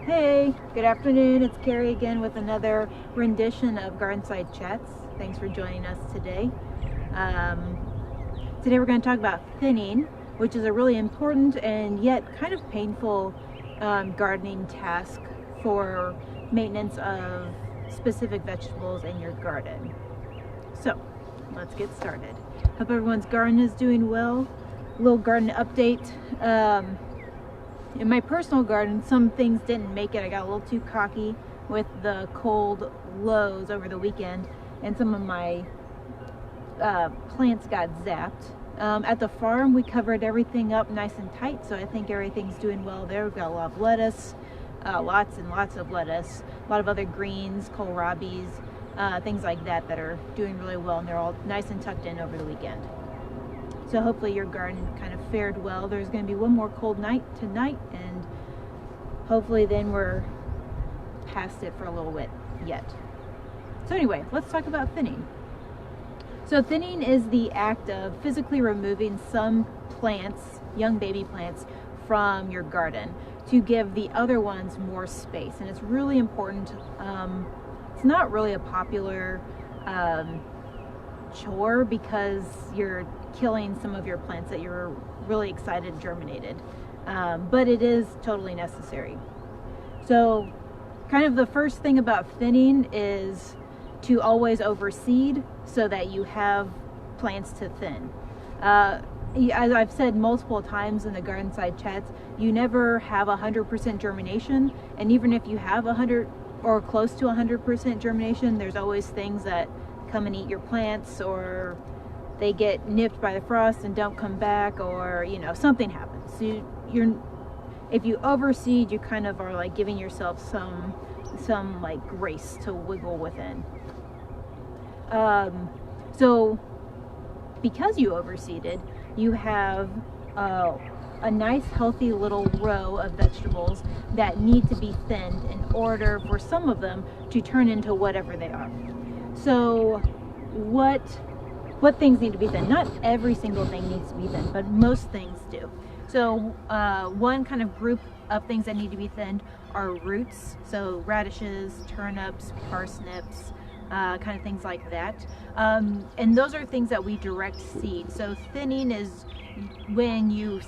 Hey, good afternoon. It's Carrie again with another rendition of Gardenside Chats. Thanks for joining us today. Today we're going to talk about thinning, which is a really important and yet kind of painful gardening task for maintenance of specific vegetables in your garden. So, let's get started. Hope everyone's garden is doing well. Little garden update. In my personal garden, some things didn't make it. I got a little too cocky with the cold lows over the weekend, and some of my plants got zapped. At the farm, we covered everything up nice and tight, so I think everything's doing well there. We've got a lot of lettuce, lots and lots of lettuce, a lot of other greens, kohlrabies, things like that are doing really well, and they're all nice and tucked in over the weekend. So hopefully your garden kind of fared well. There's going to be one more cold night tonight, and hopefully then we're past it for a little bit yet. So anyway, let's talk about thinning. So thinning is the act of physically removing some plants, young baby plants, from your garden to give the other ones more space. And it's really important. It's not really a popular chore because you're killing some of your plants that you're really excited germinated, but it is totally necessary. So kind of the first thing about thinning is to always overseed so that you have plants to thin. As I've said multiple times in the Gardenside Chats, you never have 100% germination, and even if you have 100 or close to 100% germination, there's always things that come and eat your plants, or they get nipped by the frost and don't come back, or something happens. So if you overseed, you kind of are like giving yourself some like grace to wiggle within. So because you overseeded, you have a nice healthy little row of vegetables that need to be thinned in order for some of them to turn into whatever they are. So what things need to be thinned? Not every single thing needs to be thinned, but most things do. So one kind of group of things that need to be thinned are roots, so radishes, turnips, parsnips, kind of things like that. And those are things that we direct seed. So thinning is when you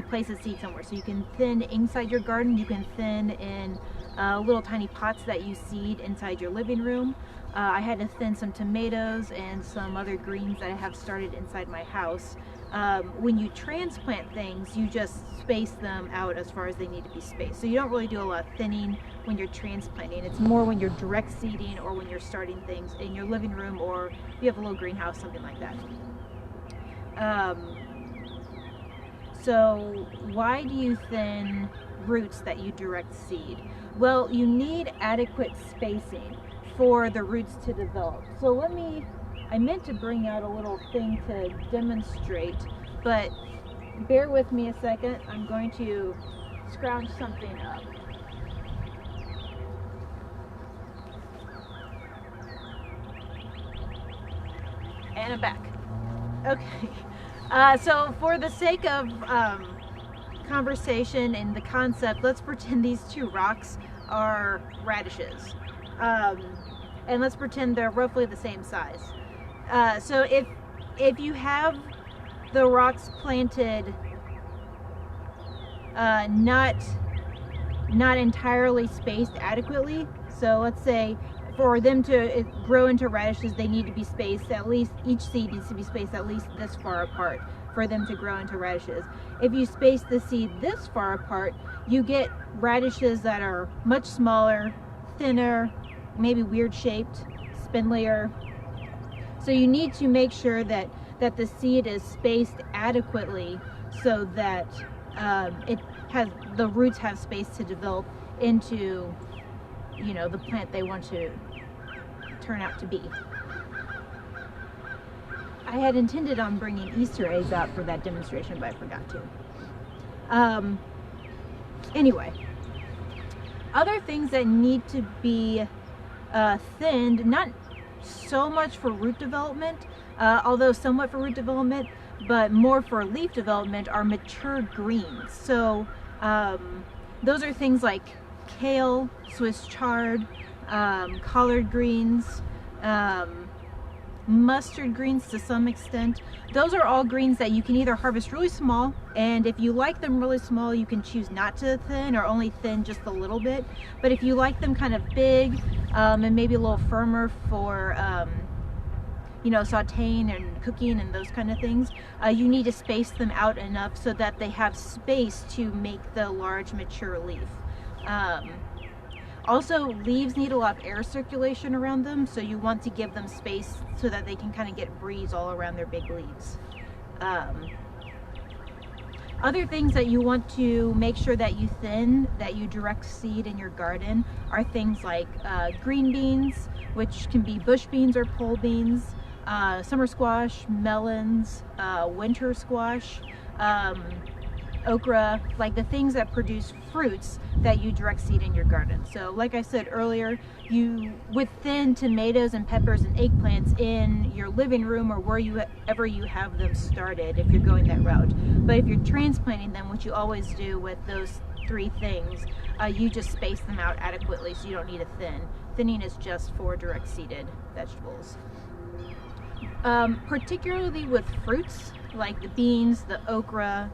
place a seed somewhere. So you can thin inside your garden, you can thin in little tiny pots that you seed inside your living room. I had to thin some tomatoes and some other greens that I have started inside my house. When you transplant things, you just space them out as far as they need to be spaced. So you don't really do a lot of thinning when you're transplanting. It's more when you're direct seeding or when you're starting things in your living room, or you have a little greenhouse, something like that. So why do you thin roots that you direct seed? Well, you need adequate spacing for the roots to develop. So I meant to bring out a little thing to demonstrate, but bear with me a second. I'm going to scrounge something up. And I'm back. Okay. So for the sake of conversation and the concept, let's pretend these two rocks are radishes. And let's pretend they're roughly the same size. So if you have the rocks planted not entirely spaced adequately, so let's say for them to grow into radishes, they need to be spaced at least, each seed needs to be spaced at least this far apart for them to grow into radishes. If you space the seed this far apart, you get radishes that are much smaller, thinner, maybe weird shaped, spindlier. So you need to make sure that the seed is spaced adequately so that the roots have space to develop into the plant they want to turn out to be. I had intended on bringing Easter eggs out for that demonstration, but I forgot to. Anyway, other things that need to be thinned, not so much for root development, although somewhat for root development, but more for leaf development, are mature greens. So those are things like kale, Swiss chard, collard greens, mustard greens to some extent. Those are all greens that you can either harvest really small, and if you like them really small, you can choose not to thin or only thin just a little bit. But if you like them kind of big and maybe a little firmer for you know, sauteing and cooking and those kind of things, you need to space them out enough so that they have space to make the large mature leaf. Also, leaves need a lot of air circulation around them, so you want to give them space so that they can kind of get breeze all around their big leaves. Other things that you want to make sure that you thin, that you direct seed in your garden, are things like green beans, which can be bush beans or pole beans, summer squash, melons, winter squash, okra, like the things that produce fruits that you direct seed in your garden. So like I said earlier, you would thin tomatoes and peppers and eggplants in your living room or wherever you have them started if you're going that route. But if you're transplanting them, which you always do with those three things, you just space them out adequately so you don't need a thin. Thinning is just for direct seeded vegetables. Particularly with fruits like the beans, the okra,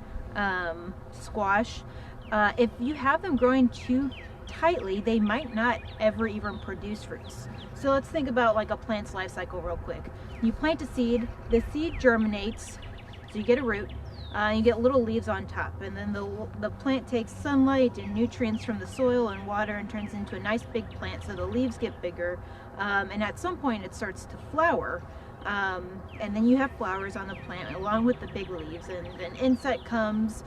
squash, if you have them growing too tightly, they might not ever even produce fruits. So let's think about like a plant's life cycle real quick. You plant a seed, the seed germinates, so you get a root, you get little leaves on top, and then the plant takes sunlight and nutrients from the soil and water and turns into a nice big plant, so the leaves get bigger, and at some point it starts to flower. And then you have flowers on the plant along with the big leaves, and an insect comes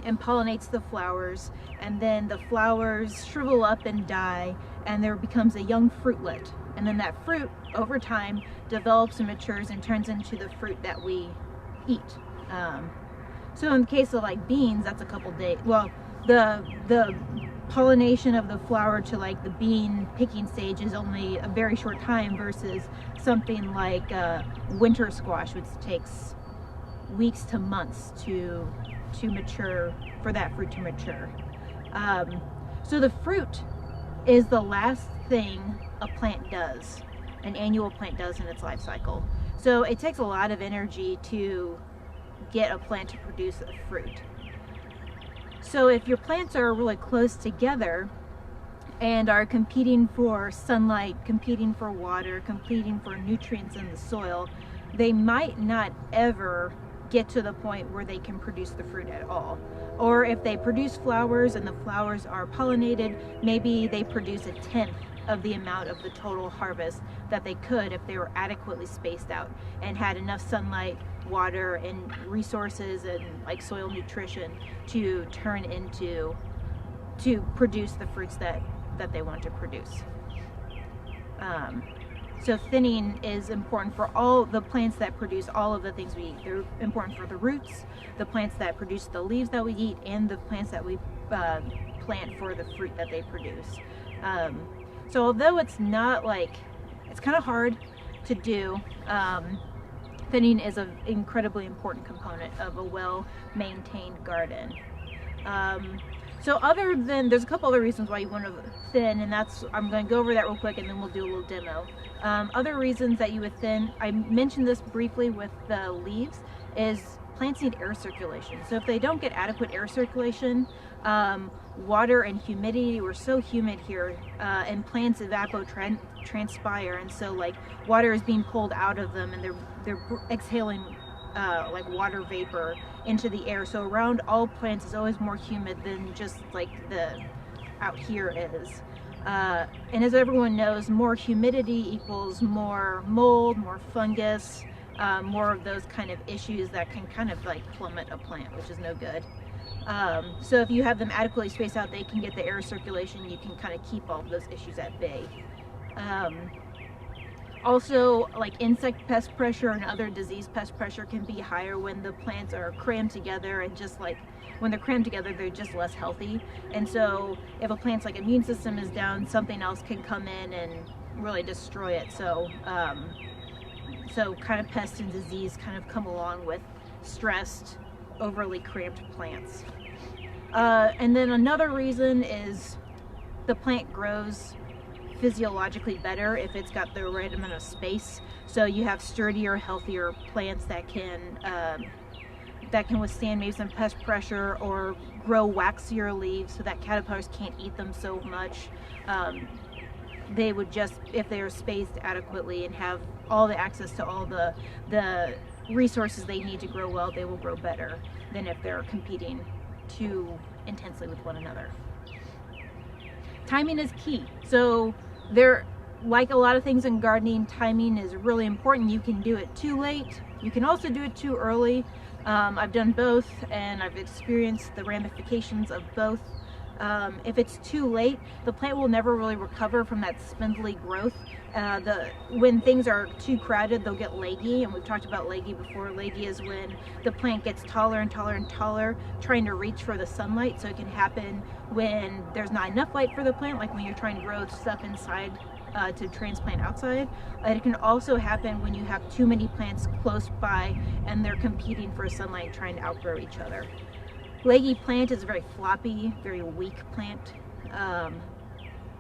and pollinates the flowers, and then the flowers shrivel up and die, and there becomes a young fruitlet, and then that fruit over time develops and matures and turns into the fruit that we eat. So in the case of like beans, that's a couple days. Well, the pollination of the flower to like the bean picking stage is only a very short time versus something like winter squash, which takes weeks to months to mature, for that fruit to mature. So the fruit is the last thing a plant does, an annual plant does in its life cycle. So it takes a lot of energy to get a plant to produce a fruit. So if your plants are really close together and are competing for sunlight, competing for water, competing for nutrients in the soil, they might not ever get to the point where they can produce the fruit at all. Or if they produce flowers and the flowers are pollinated, maybe they produce 1/10 of the amount of the total harvest that they could if they were adequately spaced out and had enough sunlight, water, and resources and like soil nutrition to turn into, to produce the fruits that they want to produce. So thinning is important for all the plants that produce all of the things we eat. They're important for the roots, the plants that produce the leaves that we eat, and the plants that we plant for the fruit that they produce. So although it's not like, it's kind of hard to do, thinning is an incredibly important component of a well-maintained garden. So other than, there's a couple other reasons why you want to thin, and that's, I'm going to go over that real quick and then we'll do a little demo. Other reasons that you would thin, I mentioned this briefly with the leaves, is plants need air circulation. So if they don't get adequate air circulation, water and humidity, we're so humid here, and plants evapotranspire, and so like water is being pulled out of them and they're exhaling like water vapor into the air. So around all plants is always more humid than just like the out here is. And as everyone knows, more humidity equals more mold, more fungus, more of those kind of issues that can kind of like plummet a plant, which is no good. So if you have them adequately spaced out, they can get the air circulation, you can kind of keep all of those issues at bay. Also, like insect pest pressure and other disease pest pressure can be higher when the plants are crammed together, and just like when they're crammed together, they're just less healthy. And so if a plant's like immune system is down, something else can come in and really destroy it. So, so kind of pest and disease kind of come along with stressed, overly cramped plants. And then another reason is the plant grows physiologically better if it's got the right amount of space. So you have sturdier, healthier plants that can withstand maybe some pest pressure or grow waxier leaves so that caterpillars can't eat them so much. They would just, if they are spaced adequately and have all the access to all the resources they need to grow well, they will grow better than if they're competing too intensely with one another. Timing is key. So like a lot of things in gardening, timing is really important. You can do it too late. You can also do it too early. I've done both, and I've experienced the ramifications of both. If it's too late, the plant will never really recover from that spindly growth. When things are too crowded, they'll get leggy, and we've talked about leggy before. Leggy is when the plant gets taller and taller and taller, trying to reach for the sunlight. So it can happen when there's not enough light for the plant, like when you're trying to grow stuff inside to transplant outside. It can also happen when you have too many plants close by and they're competing for sunlight, trying to outgrow each other. Leggy plant is a very floppy, very weak plant.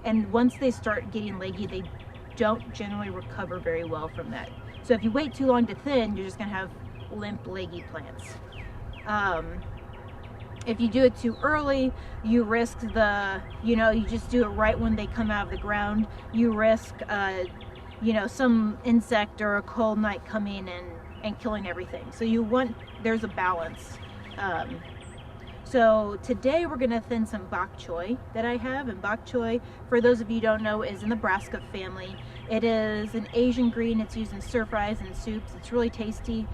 And once they start getting leggy, they don't generally recover very well from that. So if you wait too long to thin, you're just gonna have limp, leggy plants. If you do it too early, you risk you just do it right when they come out of the ground, you risk, some insect or a cold night coming and killing everything. So there's a balance. So today we're going to thin some bok choy that I have, and bok choy, for those of you who don't know, is in the brassica family. It is an Asian green. It's used in stir fries and soups. It's really tasty.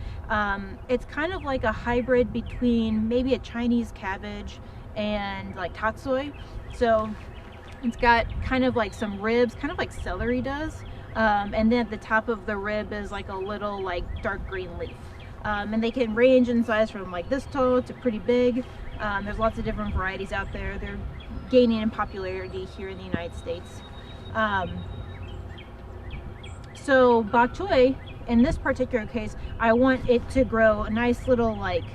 It's kind of like a hybrid between maybe a Chinese cabbage and like tatsoi. So it's got kind of like some ribs, kind of like celery does. And then at the top of the rib is like a little like dark green leaf. And they can range in size from like this tall to pretty big. There's lots of different varieties out there. They're gaining in popularity here in the United States. So bok choy, in this particular case, I want it to grow a nice little like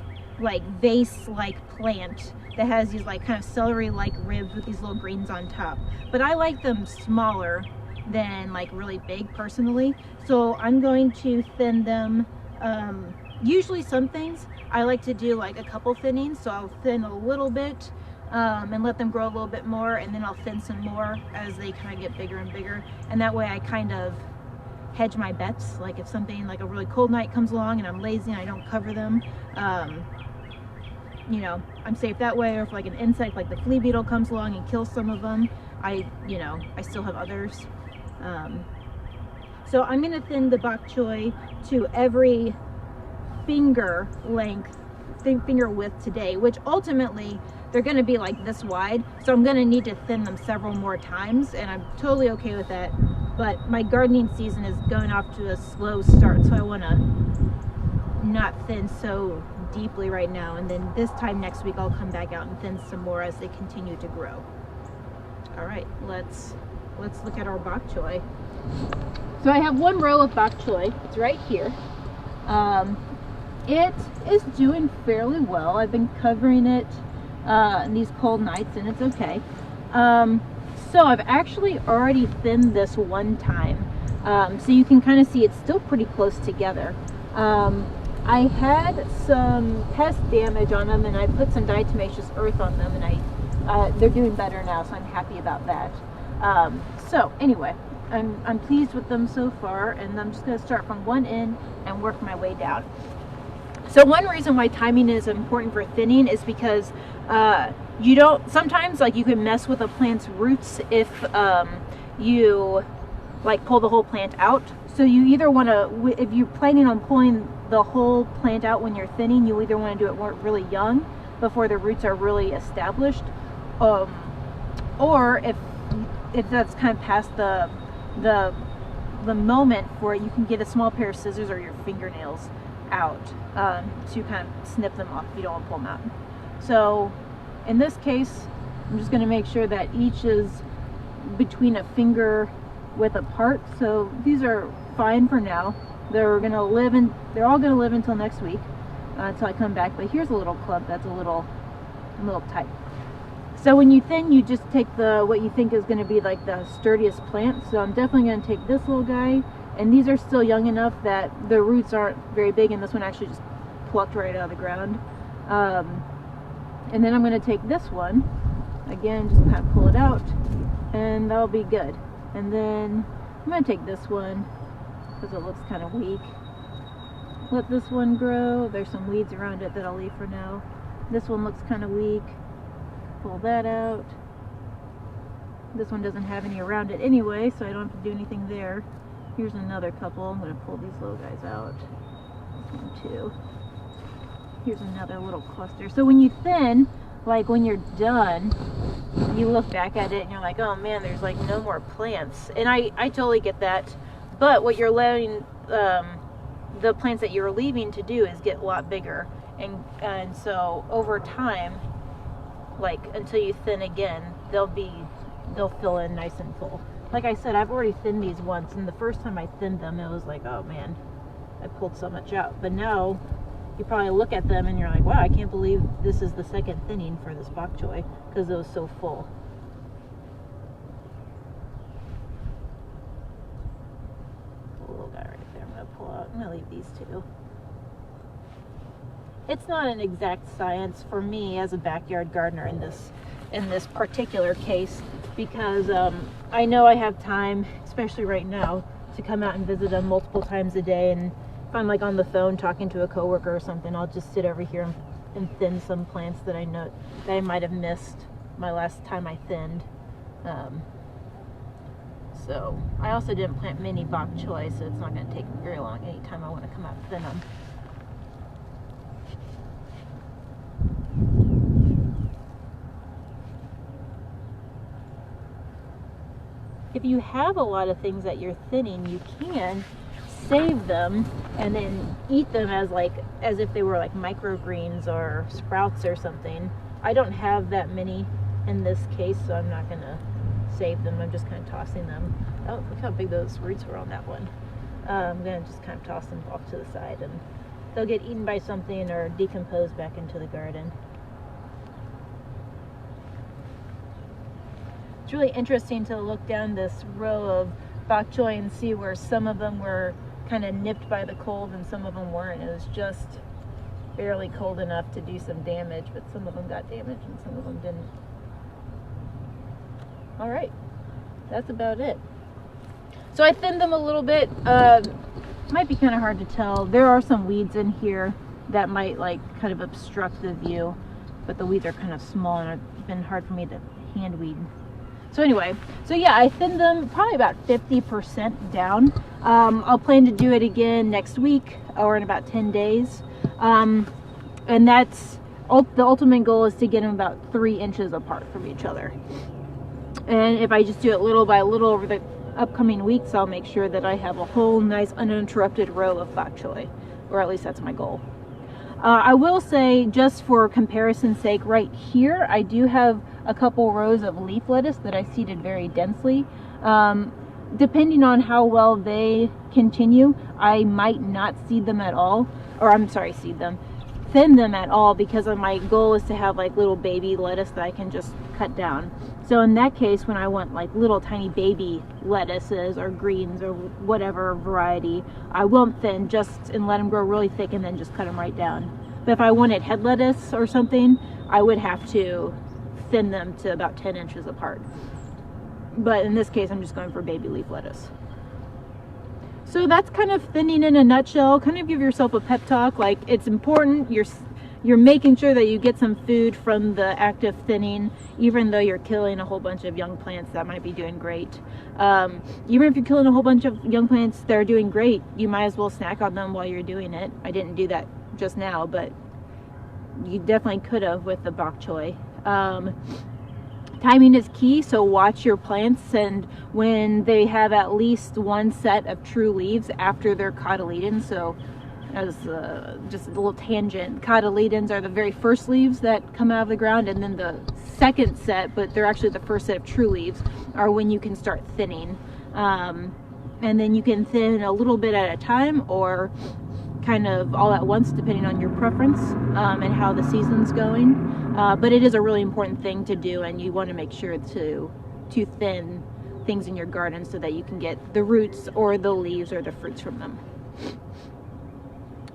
vase-like plant that has these like kind of celery-like ribs with these little greens on top. But I like them smaller than like really big personally. So I'm going to thin them. Usually some things I like to do like a couple thinnings, so I'll thin a little bit and let them grow a little bit more, and then I'll thin some more as they kind of get bigger and bigger, and that way I kind of hedge my bets. Like if something like a really cold night comes along and I'm lazy and I don't cover them, I'm safe that way. Or if like an insect like the flea beetle comes along and kills some of them, I still have others. So I'm going to thin the bok choy to every finger width today, which ultimately they're going to be like this wide, so I'm going to need to thin them several more times, and I'm totally okay with that. But my gardening season is going off to a slow start, so I want to not thin so deeply right now, and then this time next week I'll come back out and thin some more as they continue to grow. All right, let's look at our bok choy. So I have one row of bok choy. It's right here. It is doing fairly well. I've been covering it in these cold nights, and it's okay. So I've actually already thinned this one time. So you can kind of see it's still pretty close together. I had some pest damage on them, and I put some diatomaceous earth on them, and they're doing better now, so I'm happy about that. So anyway, I'm pleased with them so far, and I'm just going to start from one end and work my way down. So one reason why timing is important for thinning is because sometimes like you can mess with a plant's roots if you like pull the whole plant out. So you either want to, if you're planning on pulling the whole plant out when you're thinning, you either want to do it really young before the roots are really established, or if that's kind of past the moment for it, you can get a small pair of scissors or your fingernails out to kind of snip them off if you don't want to pull them out. So in this case, I'm just going to make sure that each is between a finger width apart. So these are fine for now. They're all going to live until next week, until I come back. But here's a little clump that's a little tight. So when you thin, you just take what you think is going to be like the sturdiest plant. So I'm definitely going to take this little guy, and these are still young enough that the roots aren't very big, and this one actually just plucked right out of the ground. And then I'm going to take this one, again, just kind of pull it out, and that'll be good. And then I'm going to take this one, because it looks kind of weak. Let this one grow. There's some weeds around it that I'll leave for now. This one looks kind of weak. Pull that out. This one doesn't have any around it anyway, so I don't have to do anything there. Here's another couple. I'm going to pull these little guys out. This one too. Here's another little cluster. So when you thin, like when you're done, you look back at it and you're like, oh man, there's like no more plants. And I totally get that. But what you're letting the plants that you're leaving to do is get a lot bigger. And so over time, like until you thin again, they'll fill in nice and full. Like I said, I've already thinned these once, and the first time I thinned them, it was like, oh man, I pulled so much out. But now you probably look at them and you're like, wow, I can't believe this is the second thinning for this bok choy, because it was so full. The little guy right there, I'm going to pull out. I'm going to leave these two. It's not an exact science for me as a backyard gardener in this particular case, because I know I have time, especially right now, to come out and visit them multiple times a day. And if I'm like on the phone talking to a coworker or something, I'll just sit over here and thin some plants that I know that I might have missed my last time I thinned. So I also didn't plant many bok choy, so it's not going to take very long anytime I want to come out and thin them. If you have a lot of things that you're thinning, you can save them and then eat them as if they were like microgreens or sprouts or something. I don't have that many in this case, so I'm not gonna save them. I'm just kind of tossing them. Oh, look how big those roots were on that one. I'm gonna just kind of toss them off to the side, and they'll get eaten by something or decompose back into the garden. It's really interesting to look down this row of bok choy and see where some of them were kind of nipped by the cold and some of them weren't. It was just barely cold enough to do some damage, but some of them got damaged and some of them didn't. All right, that's about it. So I thinned them a little bit. Might be kind of hard to tell. There are some weeds in here that might like kind of obstruct the view, but the weeds are kind of small and it's been hard for me to hand weed. So anyway, so yeah, I thinned them probably about 50% down. I'll plan to do it again next week or in about 10 days. And that's the ultimate goal, is to get them about 3 inches apart from each other. And if I just do it little by little over the upcoming weeks, I'll make sure that I have a whole nice uninterrupted row of bok choy, or at least that's my goal. I will say, just for comparison's sake, right here I do have a couple rows of leaf lettuce that I seeded very densely. Depending on how well they continue, I might not seed them at all, or I'm sorry, thin them at all, because my goal is to have like little baby lettuce that I can just cut down. So in that case, when I want like little tiny baby lettuces or greens or whatever variety, I won't thin just and let them grow really thick and then just cut them right down. But if I wanted head lettuce or something, I would have to thin them to about 10 inches apart. But in this case, I'm just going for baby leaf lettuce. So that's kind of thinning in a nutshell. Kind of give yourself a pep talk. Like, it's important. You're making sure that you get some food from the active thinning, even though you're killing a whole bunch of young plants that might be doing great. Even if you're killing a whole bunch of young plants that are doing great, you might as well snack on them while you're doing it. I didn't do that just now, but you definitely could have with the bok choy. Timing is key, so watch your plants, and when they have at least one set of true leaves after they're cotyledon. So as just a little tangent, cotyledons are the very first leaves that come out of the ground, and then the second set, but they're actually the first set of true leaves, are when you can start thinning. And then you can thin a little bit at a time, or kind of all at once depending on your preference and how the season's going. But it is a really important thing to do, and you want to make sure to thin things in your garden so that you can get the roots or the leaves or the fruits from them.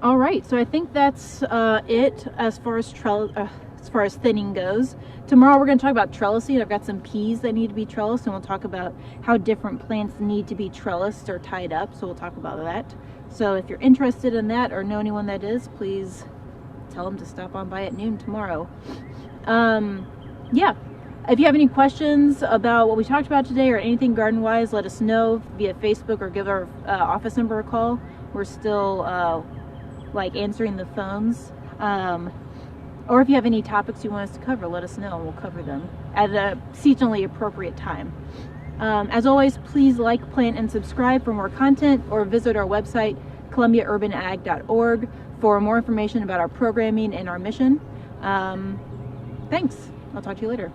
All right, so I think that's it as far as thinning goes. Tomorrow we're going to talk about trellising. I've got some peas that need to be trellised, and we'll talk about how different plants need to be trellised or tied up, so we'll talk about that. So if you're interested in that or know anyone that is, please tell them to stop on by at noon tomorrow. Yeah, if you have any questions about what we talked about today or anything garden-wise, let us know via Facebook or give our office number a call. We're still answering the phones. Or if you have any topics you want us to cover, let us know and we'll cover them at a seasonally appropriate time. As always, please like, plant, and subscribe for more content, or visit our website, columbiaurbanag.org, for more information about our programming and our mission. Thanks. I'll talk to you later.